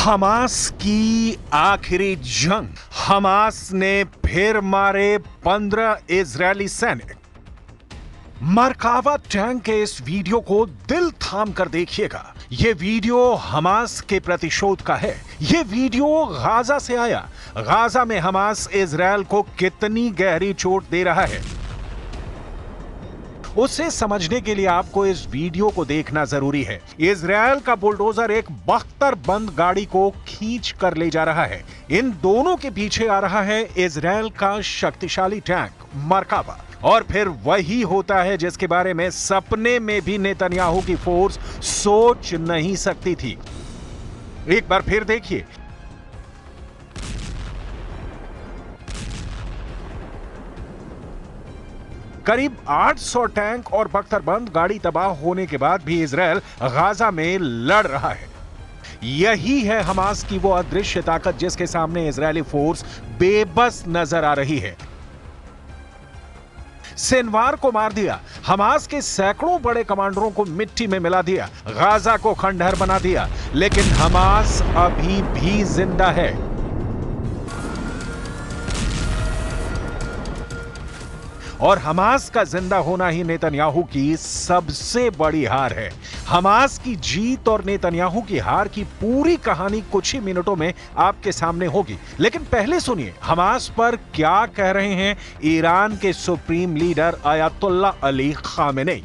Hamas की आखिरी जंग। हमास ने फिर मारे 15 इजरायली सैनिक। मरकावा टैंक के इस वीडियो को दिल थाम कर देखिएगा। यह वीडियो हमास के प्रतिशोध का है। यह वीडियो गाजा से आया। गाजा में हमास इजरायल को कितनी गहरी चोट दे रहा है, उसे समझने के लिए आपको इस वीडियो को देखना जरूरी है। इजरायल का बुलडोजर एक बख्तरबंद गाड़ी को खींच कर ले जा रहा है। इन दोनों के पीछे आ रहा है इजरायल का शक्तिशाली टैंक मरकावा। और फिर वही होता है जिसके बारे में सपने में भी नेतन्याहू की फोर्स सोच नहीं सकती थी। एक बार फिर देखिए। करीब 800 टैंक और बख्तरबंद गाड़ी तबाह होने के बाद भी इजरायल गाजा में लड़ रहा है। यही है हमास की वो अदृश्य ताकत जिसके सामने इजरायली फोर्स बेबस नजर आ रही है। सिनवार को मार दिया, हमास के सैकड़ों बड़े कमांडरों को मिट्टी में मिला दिया, गाजा को खंडहर बना दिया, लेकिन हमास अभी भी जिंदा है। और हमास का जिंदा होना ही नेतन्याहू की सबसे बड़ी हार है। हमास की जीत और नेतन्याहू की हार की पूरी कहानी कुछ ही मिनटों में आपके सामने होगी, लेकिन पहले सुनिए हमास पर क्या कह रहे हैं ईरान के supreme leader ayatollah Ali Khamenei.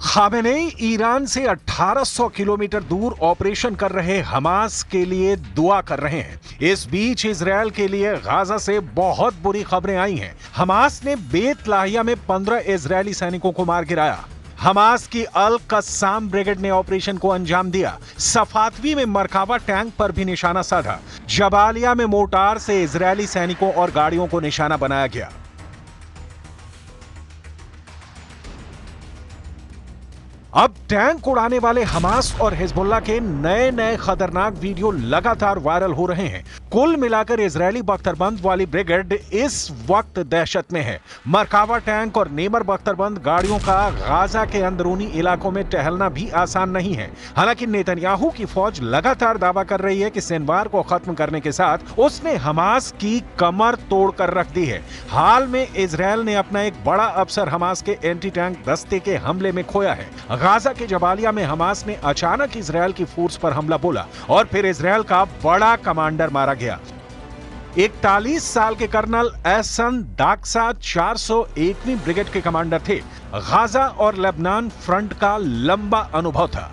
Khamenei Iran से 1800 किलोमीटर दूर ऑपरेशन कर रहे हमास के लिए दुआ कर रहे हैं। इस बीच इजरायल के लिए गाजा से बहुत बुरी खबरें आई हैं। हमास ने बेत लाहिया में 15 इजरायली सैनिकों को मार गिराया। हमास की अल कस्साम ब्रिगेड ने ऑपरेशन को अंजाम दिया। सफातवी में मरकावा टैंक पर भी निशाना साधा। जबालिया में मोर्टार से इजरायली सैनिकों और गाड़ियों को निशाना बनाया गया। अब टैंक उड़ाने वाले हमास और हिजबुल्लाह के नए नए खतरनाक वीडियो लगातार वायरल हो रहे हैं। कुल मिलाकर इजरायली बख्तरबंद वाली ब्रिगेड इस वक्त दहशत में है। मरकावा टैंक और नेमर बख्तरबंद गाड़ियों का गाजा के अंदरूनी इलाकों में टहलना भी आसान नहीं है। हालांकि नेतन्याहू की फौज लगातार दावा कर रही है कि सिनवार को खत्म करने के साथ उसने हमास की कमर तोड़कर रख दी है। हाल में इजरायल ने अपना एक बड़ा अफसर हमास के एंटी टैंक दस्ते के हमले में खोया है। गाजा के जबालिया में हमास ने अचानक इजरायल की फोर्स पर हमला बोला और फिर इजरायल का बड़ा कमांडर मारा गया। 41 साल के कर्नल एहसन दाक्सा 401वीं ब्रिगेड के कमांडर थे। गाजा और लेबनान फ्रंट का लंबा अनुभव था।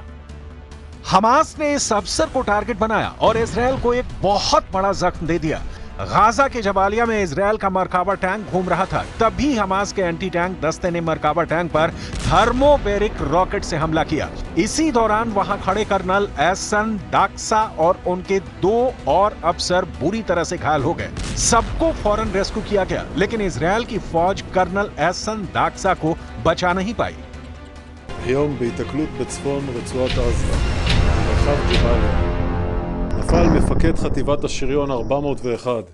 हमास ने इस अफसर को टारगेट बनाया और इजरायल को एक बहुत बड़ा जख्म दे दिया। गाजा के जबालिया में इजरायल का मरकावा टैंक घूम रहा था, तभी हमास के एंटी टैंक दस्ते ने मरकावा टैंक पर थर्मोबैरिक रॉकेट से हमला किया। इसी दौरान वहां खड़े कर्नल एहसन दाक्सा और उनके 2 और अफसर बुरी तरह से घायल हो गए। सबको फौरन रेस्क्यू किया गया, लेकिन इजरायल की फौज कर्नल एहसन दाक्सा को बचा नहीं पाई। היום בהיתקלות בצפון רצועת עזה, מרחב ג'באליה, נפל מפקד חטיבת השריון 401,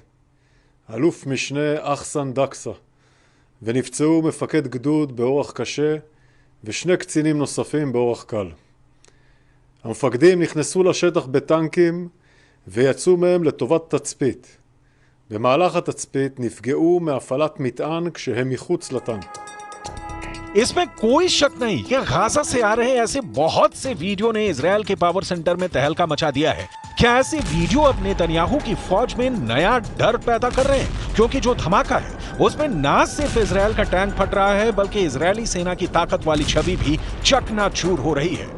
אלוף משנה אחסן דקסה, ונפצעו מפקד גדוד באורח קשה ושני קצינים נוספים באורח קל. המפקדים נכנסו לשטח בטנקים ויצאו מהם לטובת תצפית. במהלך התצפית נפגעו מהפעלת מטען כשהם מחוץ לטנק. इसमें कोई शक नहीं कि गाजा से आ रहे ऐसे बहुत से वीडियो ने इजरायल के पावर सेंटर में तहलका मचा दिया है। क्या ऐसे वीडियो अब नेतन्याहू की फौज में नया डर पैदा कर रहे हैं? क्योंकि जो धमाका है उसमें ना सिर्फ इजरायल का टैंक फट रहा है, बल्कि इजरायली सेना की ताकत वाली छवि भी चकनाचूर हो रही है।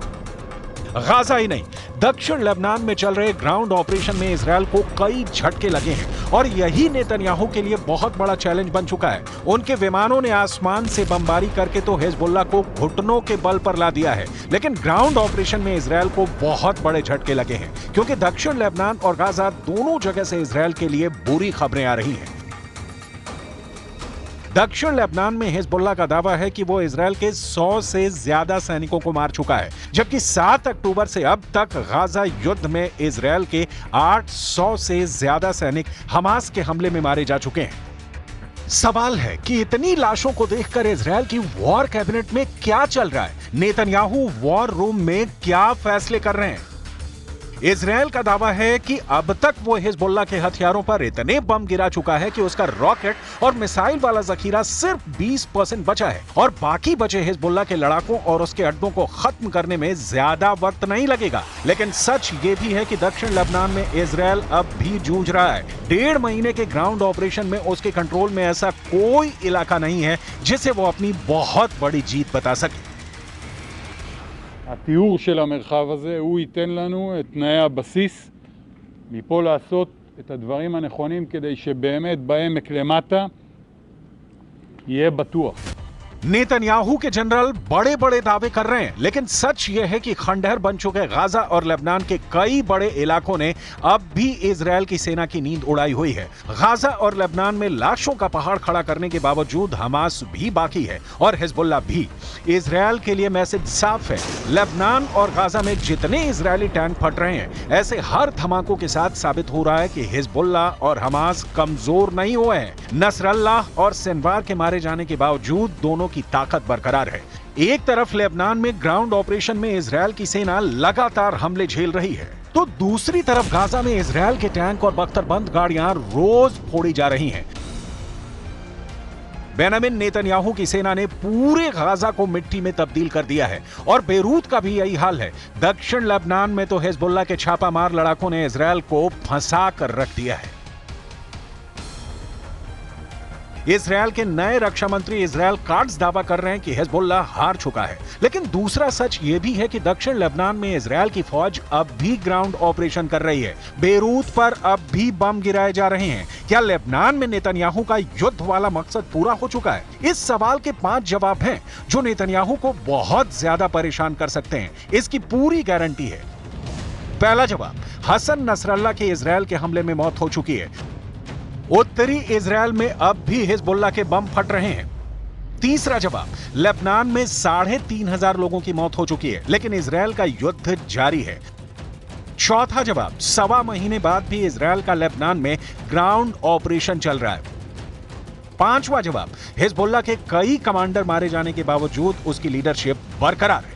गाजा ही नहीं, दक्षिण लेबनान में चल रहे ग्राउंड ऑपरेशन में इजरायल को कई झटके लगे हैं और यही नेतन्याहू के लिए बहुत बड़ा चैलेंज बन चुका है। उनके विमानों ने आसमान से बमबारी करके तो हिजबुल्लाह को घुटनों के बल पर ला दिया है, लेकिन ग्राउंड ऑपरेशन में इजरायल को बहुत बड़े झटके लगे हैं, क्योंकि दक्षिण लेबनान और गाजा दोनों जगह से इजरायल के लिए बुरी खबरें आ रही हैं। दक्षिण लेबनान में हिजबुल्लाह का दावा है कि वो इजरायल के 100 से ज्यादा सैनिकों को मार चुका है, जबकि 7 अक्टूबर से अब तक गाजा युद्ध में इजरायल के 800 से ज्यादा सैनिक हमास के हमले में मारे जा चुके हैं। सवाल है कि इतनी लाशों को देखकर इजरायल की वॉर कैबिनेट में क्या चल रहा है? नेतन्याहू वॉर रूम में क्या फैसले कर रहे हैं? इजरायल का दावा है कि अब तक वो हिजबुल्लाह के हथियारों पर इतने बम गिरा चुका है कि उसका रॉकेट और मिसाइल वाला जखीरा सिर्फ 20% बचा है और बाकी बचे हिजबुल्लाह के लड़ाकों और उसके अड्डों को खत्म करने में ज्यादा वक्त नहीं लगेगा। लेकिन सच ये भी है कि दक्षिण लेबनान में इजरायल अब भी जूझ रहा है। 1.5 महीने के ग्राउंड ऑपरेशन में उसके कंट्रोल में ऐसा कोई इलाका नहीं है जिसे वो अपनी बहुत बड़ी जीत बता सके। התיאור של המרחב הזה הוא ייתן לנו את תנאי הבסיס מפה לעשות את הדברים הנכונים כדי שבאמת בעמק למטה יהיה בטוח. नेतन्याहू के जनरल बड़े बड़े दावे कर रहे हैं, लेकिन सच यह है कि खंडहर बन चुके गाजा और लेबनान के कई बड़े इलाकों ने अब भी इजरायल की सेना की नींद उड़ाई हुई है। गाजा और लेबनान में लाशों का पहाड़ खड़ा करने के बावजूद हमास भी बाकी है और हिजबुल्लाह भी। इजरायल के लिए मैसेज साफ है, लेबनान और गाजा में जितने इजरायली टैंक फट रहे हैं, ऐसे हर धमाकों के साथ साबित हो रहा है कि हिजबुल्लाह और हमास कमजोर नहीं हुए हैं। नसरल्लाह और सिनवार के मारे जाने के बावजूद दोनों की ताकत बरकरार है। एक तरफ लेबनान में ग्राउंड ऑपरेशन में इजरायल की सेना लगातार हमले झेल रही है, तो दूसरी तरफ गाजा में इजरायल के टैंक और बख्तरबंद गाड़ियां रोज फोड़ी जा रही हैं। बेंजामिन नेतन्याहू की सेना ने पूरे गाजा को मिट्टी में तब्दील कर दिया है और बेरूत का भी यही हाल है। दक्षिण लेबनान में तो हिजबुल्लाह के छापामार लड़ाकों ने इजरायल को फंसा कर रख दिया है। इजरायल के नए रक्षा मंत्री इजरायल काट्ज दावा कर रहे हैं कि हिजबुल्लाह हार चुका है, लेकिन दूसरा सच यह भी है कि दक्षिण लेबनान में इजरायल की फौज अब भी ग्राउंड ऑपरेशन कर रही है। बेरूत पर अब भी बम गिराए जा रहे हैं। क्या लेबनान में नेतन्याहू का युद्ध वाला मकसद पूरा हो चुका है? इस सवाल के 5 जवाब हैं जो नेतन्याहू को बहुत ज्यादा परेशान कर सकते हैं। इसकी पूरी गारंटी है। पहला जवाब, हसन नसरल्लाह के इजरायल के हमले में मौत हो चुकी है। उत्तरी इजरायल में अब भी हिजबुल्लाह के बम फट रहे हैं। तीसरा जवाब, लेबनान में 3,500 लोगों की मौत हो चुकी है, लेकिन इजरायल का युद्ध जारी है। चौथा जवाब, 1.25 महीने बाद भी इजरायल का लेबनान में ग्राउंड ऑपरेशन चल रहा है। पांचवा जवाब, हिजबुल्लाह के कई कमांडर मारे जाने के बावजूद उसकी लीडरशिप बरकरार है।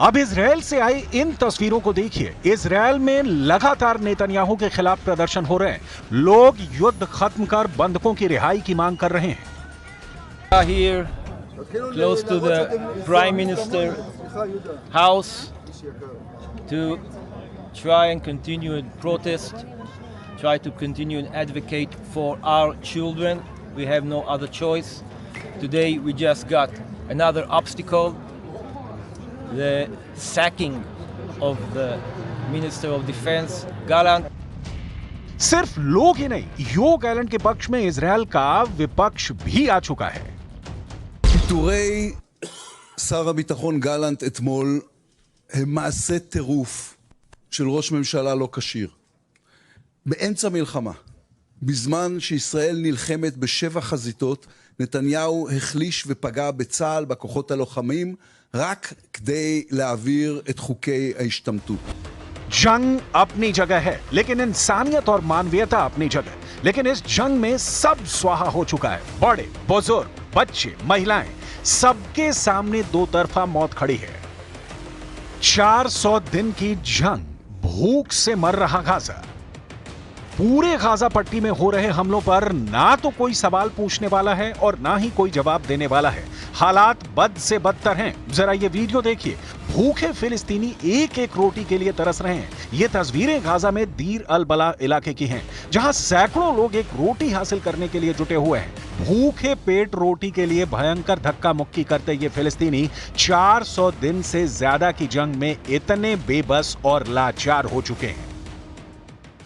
अब इजरायल से आई इन तस्वीरों को देखिए। इजरायल में लगातार नेतन्याहू के खिलाफ प्रदर्शन हो रहे हैं। लोग युद्ध खत्म कर बंधकों की रिहाई की मांग कर रहे हैं। Here, close to the Prime Minister house, to try and continue and protest, try to continue and advocate for our children. We have no other choice. Today we just got another obstacle, the sacking of the Minister of Defense, Gallant. सिर्फ लोग ही नहीं, यो Gallant के पक्ष में Israel का विपक्ष भी आ चुका है। פיטורי שר הביטחון גלנט אתמול הם מעשה טירוף של ראש ממשלה לא כשיר. באמצע מלחמה, בזמן שישראל נלחמת ב7 חזיתות, נתניהו החליש ופגע בצה"ל, בכוחות הלוחמים, רק כדי להעביר את חוקי ההשתמטות. जंग अपनी जगह है, लेकिन इंसानियत और मानवीयता अपनी जगह। लेकिन इस जंग में सब स्वाहा हो चुका है। बड़े, बुजुर्ग, बच्चे, महिलाएं, सबके सामने दो तरफा मौत खड़ी है। 400 दिन की जंग, भूख से मर रहा गाजा। पूरे गाजा पट्टी में हो रहे हमलों पर ना तो कोई सवाल पूछने वाला है और ना ही कोई जवाब देने वाला है। हालात बद से बदतर हैं। जरा ये वीडियो देखिए। भूखे फिलिस्तीनी एक एक रोटी के लिए तरस रहे हैं। ये तस्वीरें गाजा में दीर अल बला इलाके की हैं, जहां सैकड़ों लोग एक रोटी हासिल करने के लिए जुटे हुए हैं। भूखे पेट रोटी के लिए भयंकर धक्का मुक्की करते ये फिलिस्तीनी 400 दिन से ज्यादा की जंग में इतने बेबस और लाचार हो चुके हैं।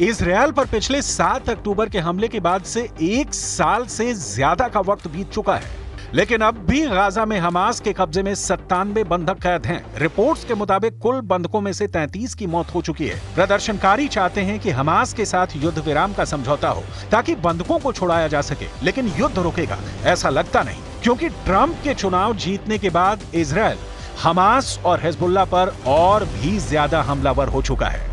इजरायल पर पिछले 7 अक्टूबर के हमले के बाद से 1 साल से ज्यादा का वक्त बीत चुका है, लेकिन अब भी गाजा में हमास के कब्जे में 97 बंधक कैद हैं। रिपोर्ट्स के मुताबिक कुल बंधकों में से 33 की मौत हो चुकी है। प्रदर्शनकारी चाहते हैं कि हमास के साथ युद्ध विराम का समझौता हो ताकि बंधकों को छुड़ाया जा सके, लेकिन युद्ध रुकेगा ऐसा लगता नहीं, क्योंकि ट्रंप के चुनाव जीतने के बाद इजरायल हमास और हिजबुल्लाह पर और भी ज्यादा हमलावर हो चुका है।